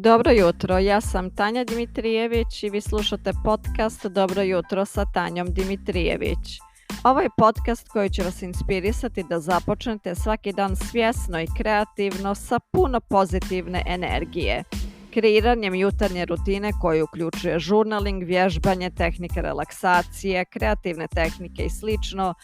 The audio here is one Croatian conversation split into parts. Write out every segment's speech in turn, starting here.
Dobro jutro, ja sam Tanja Dimitrijević i vi slušate podcast Dobro jutro sa Tanjom Dimitrijević. Ovo je podcast koji će vas inspirisati da započnete svaki dan svjesno i kreativno sa puno pozitivne energije. Kreiranjem jutarnje rutine koji uključuje journaling, vježbanje, tehnike relaksacije, kreativne tehnike i slično,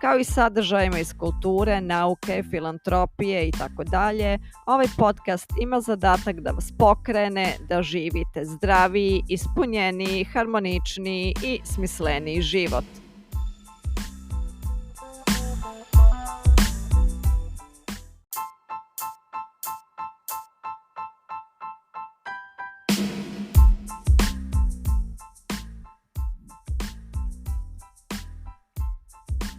kao i sadržajima iz kulture, nauke, filantropije i tako dalje. Ovaj podcast ima zadatak da vas pokrene, da živite zdraviji, ispunjeniji, harmoničniji i smisleniji život.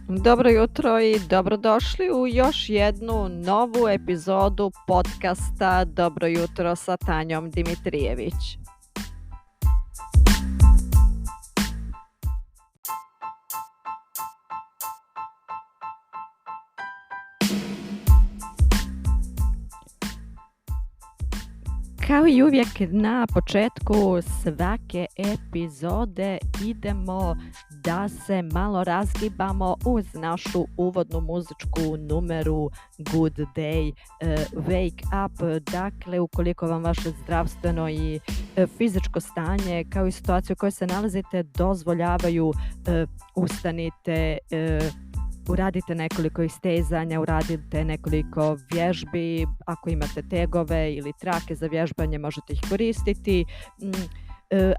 Dobro jutro i dobrodošli u još jednu novu epizodu podcasta Dobro jutro sa Tanjom Dimitrijević. Kao i uvijek na početku svake epizode idemo da se malo razgibamo uz našu uvodnu muzičku numeru Good Day, Wake Up. Dakle, ukoliko vam vaše zdravstveno i fizičko stanje kao i situaciju u kojoj se nalazite dozvoljavaju, ustanite, uradite nekoliko istezanja, uradite nekoliko vježbi, ako imate tegove ili trake za vježbanje možete ih koristiti.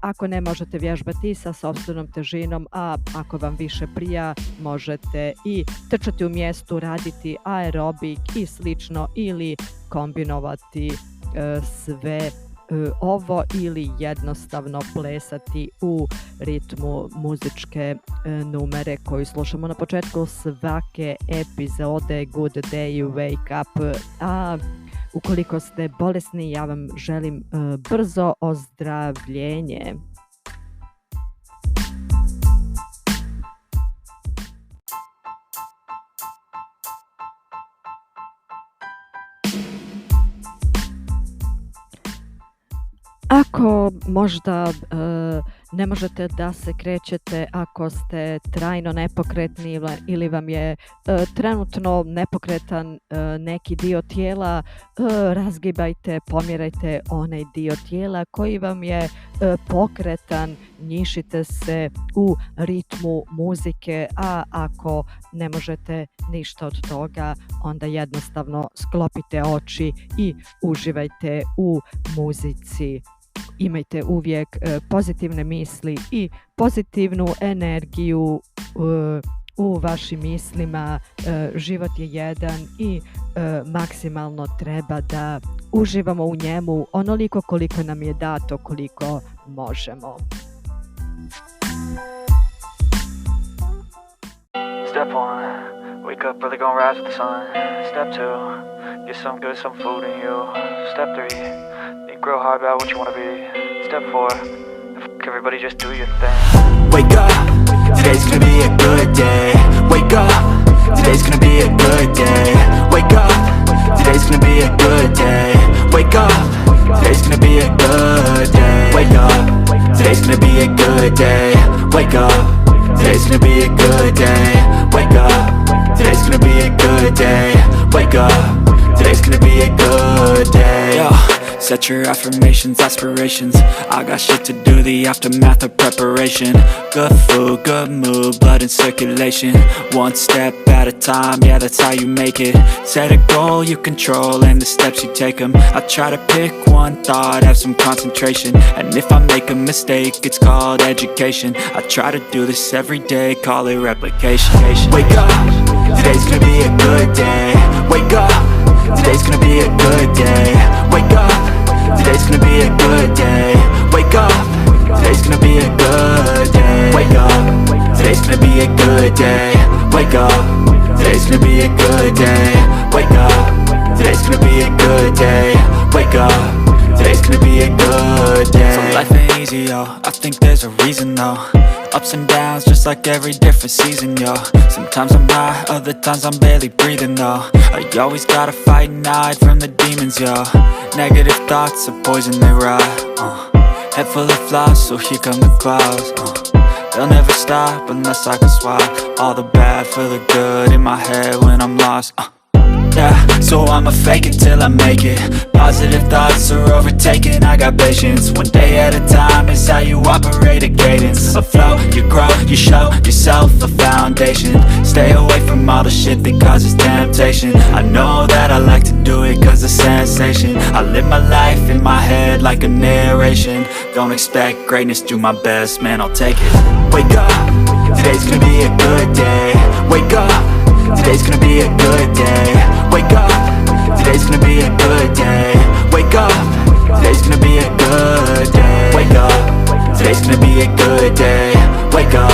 Ako ne možete vježbati sa sopstvenom težinom, a ako vam više prija možete i trčati u mjestu, raditi aerobik i slično ili kombinovati sve ovo ili jednostavno plesati u ritmu muzičke numere koju slušamo na početku svake epizode Good Day, Wake Up. A ukoliko ste bolesni, ja vam želim brzo ozdravljenje. Ako možda ne možete da se krećete, ako ste trajno nepokretni ili vam je trenutno nepokretan neki dio tijela, razgibajte, pomjerajte onaj dio tijela koji vam je pokretan, njišite se u ritmu muzike, a ako ne možete ništa od toga, onda jednostavno sklopite oči i uživajte u muzici. Imajte uvijek pozitivne misli i pozitivnu energiju u vašim mislima. Život je jedan i maksimalno treba da uživamo u njemu onoliko koliko nam je dato, koliko možemo. Step 1, wake up early, gonna rise with the sun. Step 2, get some good, some food in you. Step 3, think real hard about what you wanna be. Step 4, everybody just do your thing. Wake up, today's gonna be a good day. Wake up, today's gonna be a good day. Wake up, today's gonna be a good day. Wake up, today's gonna be a good day. Wake up, today's gonna be a good day. Wake up, today's gonna be a good day. Wake up, today's gonna be a good day. Wake up, today's gonna be a good day. Yo. Set your affirmations, aspirations. I got shit to do, the aftermath of preparation. Good food, good mood, blood in circulation. One step at a time, yeah, that's how you make it. Set a goal you control and the steps you take them. I try to pick one thought, have some concentration. And if I make a mistake, it's called education. I try to do this every day, call it replication. Wake up, today's gonna be a good day. Wake up, today's gonna be a good day. Wake up, today's gonna be a good day. Wake up, today's gonna be a good day. Wake up, today's gonna be a good day. Wake up, today's gonna be a good day. Wake up, today's gonna be a good day. Wake up, today's gonna be a good day. So life ain't easy, yo, I think there's a reason though. Ups and downs, just like every different season, yo. Sometimes I'm high, other times I'm barely breathing, though. I always gotta fight and hide from the demons, yo. Negative thoughts are poison, they rot. Head full of flies, so here come the clouds. They'll never stop unless I can swap all the bad for the good in my head when I'm lost. Yeah, so I'ma fake it till I make it. Positive thoughts are overtaken, I got patience. One day at a time is how you operate a cadence. A flow, you grow, you show yourself a foundation. Stay away from all the shit that causes temptation. I know that I like to do it cause of sensation. I live my life in my head like a narration. Don't expect greatness, do my best, man, I'll take it. Wake up, today's gonna be a good day. Wake up, today's gonna be a good day. Wake up, today's gonna be a good day. Wake up, today's gonna be a good day. Wake up, today's gonna be a good day. Wake up,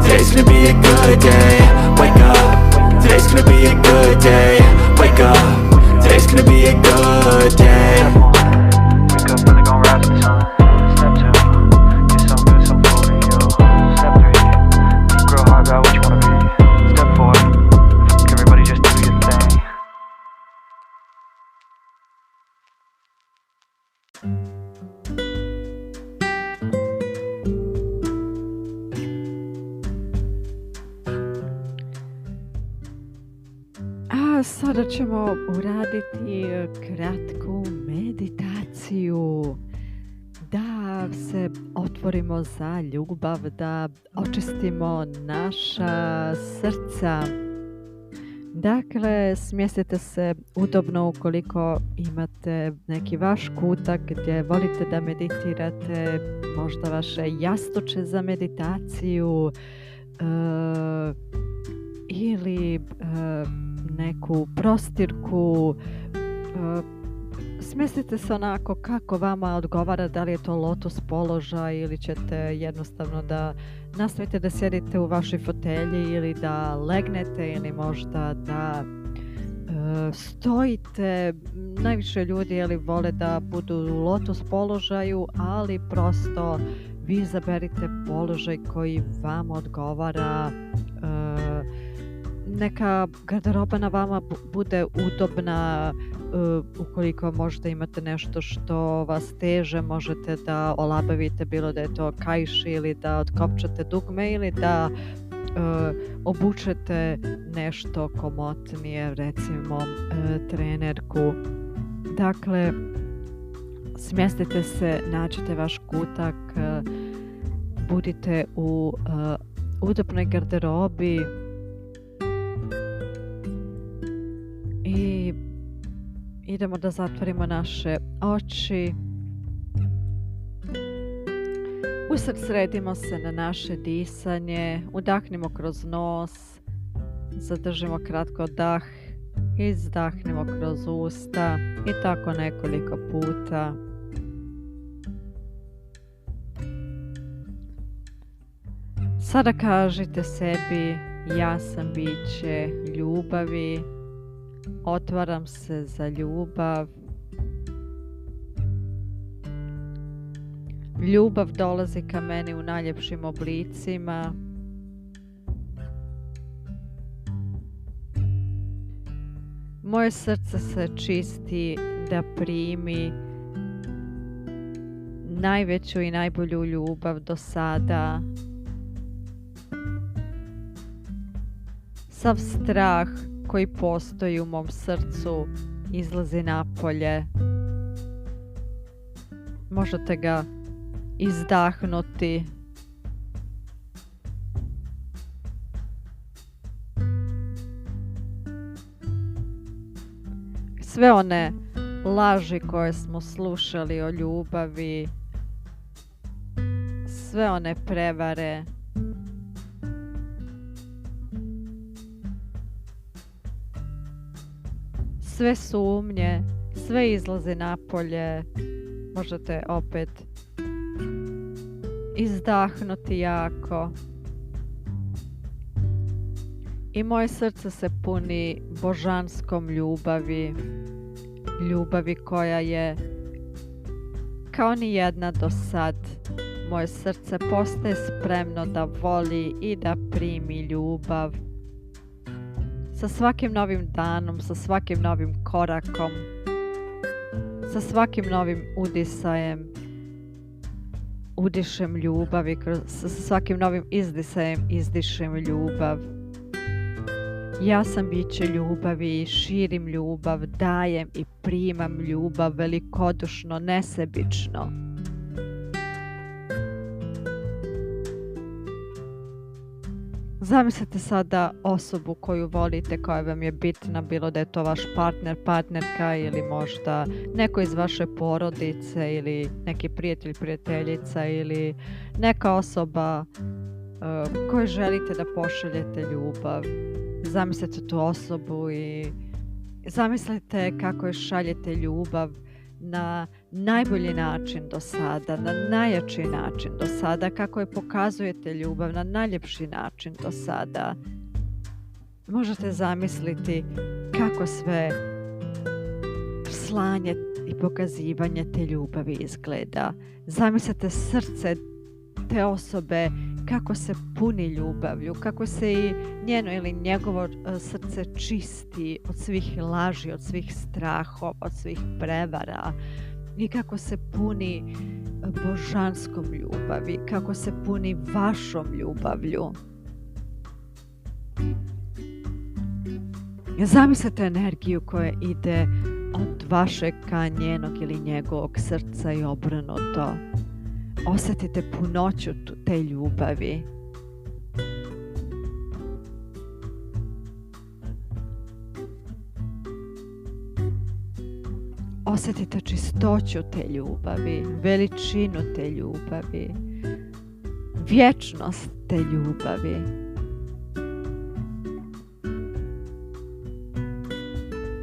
today's gonna be a good day. Wake up, today's gonna be a good day. Wake up, today's gonna be a good day. Wake up, really gon' rise with the sun. Step 2, get some good, some food in you. Step 3, think real hard about what you wanna be. Step 4, everybody just do your thing. A sada ćemo uraditi kratku meditaciju. Da se otvorimo za ljubav, da očistimo naša srca. Dakle, smjestite se udobno ukoliko imate neki vaš kutak gdje volite da meditirate, možda vaše jastuče za meditaciju ili neku prostirku. Smjestite se onako kako vama odgovara, da li je to lotus položaj ili ćete jednostavno da nastavite da sjedite u vašoj fotelji ili da legnete ili možda da stojite. Najviše ljudi vole da budu u lotus položaju, ali prosto vi izaberite položaj koji vam odgovara. Neka garderoba na vama bude udobna. Ukoliko možda imate nešto što vas teže, možete da olabavite, bilo da je to kaiš ili da otkopčate dugme ili da obučete nešto komotnije, recimo trenerku. Dakle, smjestite se, nađite vaš kutak, budite u udobnoj garderobi i idemo da zatvorimo naše oči. Usredsredimo se na naše disanje, udahnimo kroz nos, zadržimo kratko dah, izdahnimo kroz usta i tako nekoliko puta. Sada kažite sebi: ja sam biće ljubavi, otvaram se za ljubav. Ljubav dolazi ka meni u najljepšim oblicima. Moje srce se čisti da primi najveću i najbolju ljubav do sada. Sav strah koji postoji u mom srcu izlazi napolje. Možete ga izdahnuti. Sve one laži koje smo slušali o ljubavi, sve one prevare, sve sumnje, sve izlazi napolje. Možete opet izdahnuti jako. I moje srce se puni božanskom ljubavi. Ljubavi koja je kao ni jedna do sad moje srce postaje spremno da voli i da primi ljubav. Sa svakim novim danom, sa svakim novim korakom, sa svakim novim udisajem, udišem ljubav i sa svakim novim izdisajem izdišem ljubav. Ja sam biće ljubavi i širim ljubav, dajem i primam ljubav velikodušno, nesebično. Zamislite sada osobu koju volite, koja vam je bitna, bilo da je to vaš partner, partnerka ili možda neko iz vaše porodice ili neki prijatelj, prijateljica ili neka osoba kojoj želite da pošaljete ljubav. Zamislite tu osobu i zamislite kako je šaljete ljubav na najbolji način do sada, na najjači način do sada, kako je pokazujete ljubav na najljepši način do sada. Možete zamisliti kako sve slanje i pokazivanje te ljubavi izgleda. Zamislite srce te osobe kako se puni ljubavlju, kako se i njeno ili njegovo srce čisti od svih laži, od svih strahova, od svih prevara i kako se puni božanskom ljubavi, kako se puni vašom ljubavlju. Zamislite energiju koja ide od vašeg ka njenog ili njegovog srca i obrnuto. Osjetite punoću te ljubavi. Osjetite čistoću te ljubavi, veličinu te ljubavi, vječnost te ljubavi.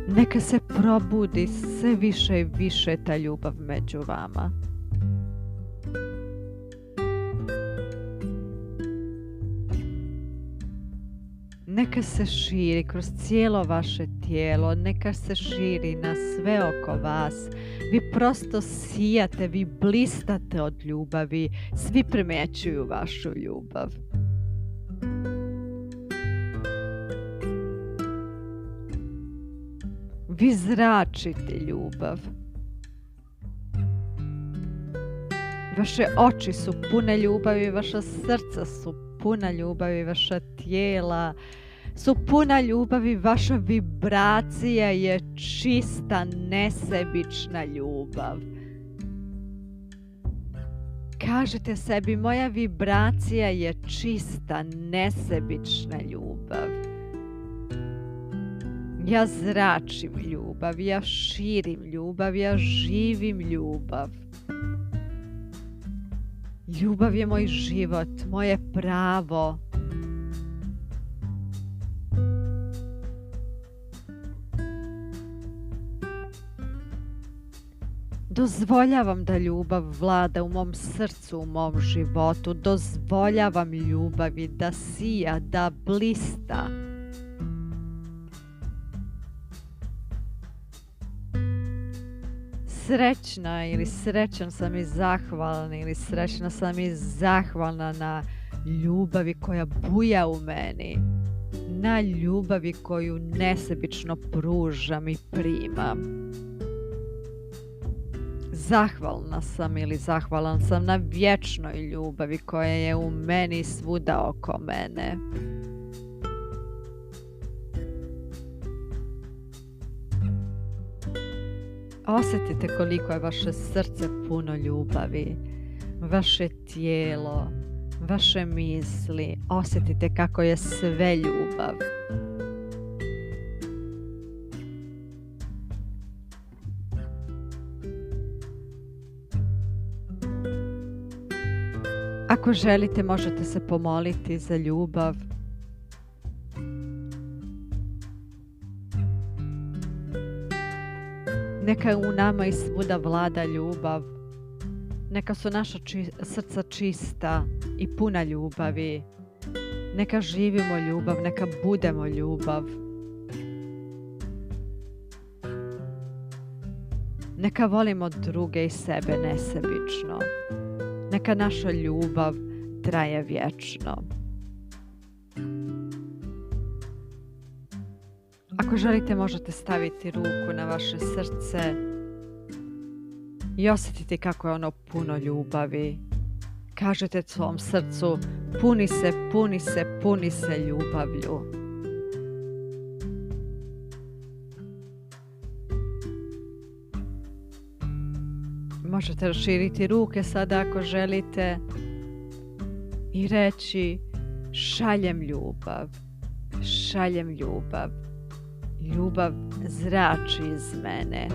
Neka se probudi sve više i više ta ljubav među vama. Neka se širi kroz cijelo vaše tijelo, neka se širi na sve oko vas. Vi prosto sijate, vi blistate od ljubavi, svi primjećuju vašu ljubav. Vi zračite ljubav. Vaše oči su pune ljubavi, vaša srca su puna ljubavi, vaša tijela su puna ljubavi, vaša vibracija je čista, nesebična ljubav. Kažite sebi, moja vibracija je čista, nesebična ljubav. Ja zračim ljubav, ja širim ljubav, ja živim ljubav. Ljubav je moj život, moje pravo. Dozvoljavam da ljubav vlada u mom srcu, u mom životu. Dozvoljavam ljubavi da sija, da blista. Srećna ili srećan sam i zahvalna ili srećna sam i zahvalna na ljubavi koja buja u meni, na ljubavi koju nesebično pružam i primam. Zahvalna sam ili zahvalan sam na vječnoj ljubavi koja je u meni svuda oko mene. Osjetite koliko je vaše srce puno ljubavi, vaše tijelo, vaše misli. Osjetite kako je sve ljubav. Ako želite, možete se pomoliti za ljubav. Neka u nama i svuda vlada ljubav. Neka su naša srca čista i puna ljubavi. Neka živimo ljubav, neka budemo ljubav. Neka volimo druge i sebe nesebično. Neka naša ljubav traje vječno. Ako želite, možete staviti ruku na vaše srce i osjetiti kako je ono puno ljubavi. Kažete svom srcu: puni se, puni se, puni se ljubavlju. Možete raširiti ruke sada ako želite i reći: šaljem ljubav, šaljem ljubav. Ljubav zrači iz mene.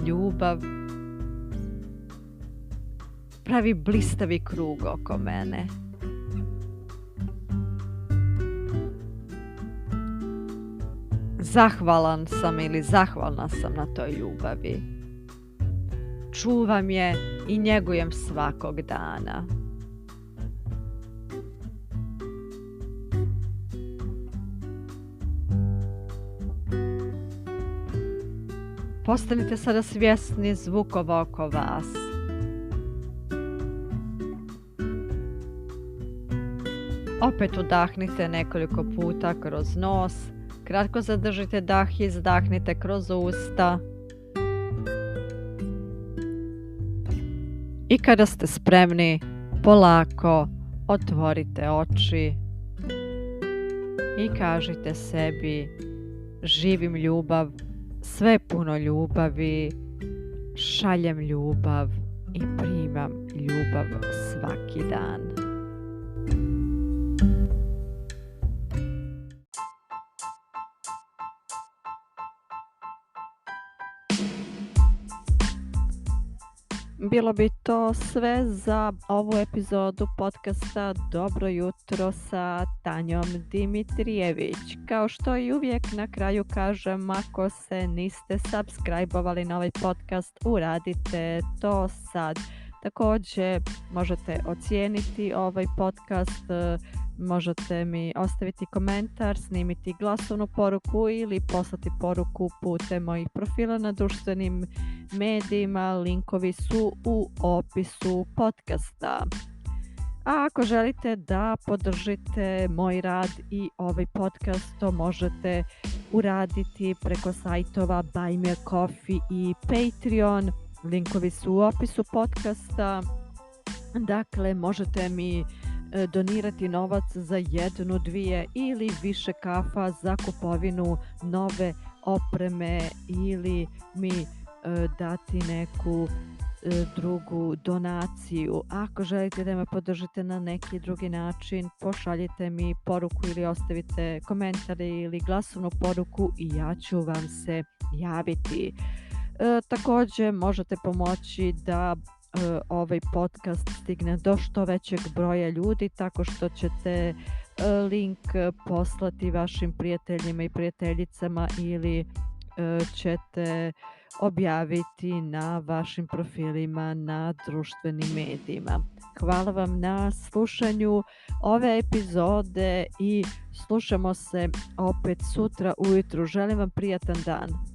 Ljubav pravi blistavi krug oko mene. Zahvalan sam ili zahvalna sam na toj ljubavi. Čuvam je i njegujem svakog dana. Postanite sada svjesni zvukova oko vas. Opet udahnite nekoliko puta kroz nos. Kratko zadržite dah i izdahnite kroz usta. I kada ste spremni, polako otvorite oči i kažite sebi: živim ljubav, sve puno ljubavi, šaljem ljubav i primam ljubav svaki dan. Bilo bi to sve za ovu epizodu podcasta Dobro jutro sa Tanjom Dimitrijević. Kao što i uvijek na kraju kažem, ako se niste subscribe-ovali na ovaj podcast, uradite to sad. Također možete ocijeniti ovaj podcast, možete mi ostaviti komentar, snimiti glasovnu poruku ili poslati poruku putem mojih profila na društvenim medijima. Linkovi su u opisu podcasta. A ako želite da podržite moj rad i ovaj podcast, to možete uraditi preko sajtova Buy Me a Coffee i Patreon. Linkovi su u opisu podcasta. Dakle, možete mi donirati novac za 1, 2 ili više kafa za kupovinu nove opreme ili mi dati neku drugu donaciju. Ako želite da me podržite na neki drugi način, pošaljite mi poruku ili ostavite komentar ili glasovnu poruku i ja ću vam se javiti. Također možete pomoći da ovaj podcast stigne do što većeg broja ljudi tako što ćete link poslati vašim prijateljima i prijateljicama ili ćete objaviti na vašim profilima na društvenim medijima. Hvala vam na slušanju ove epizode i slušamo se opet sutra ujutru. Želim vam prijatan dan.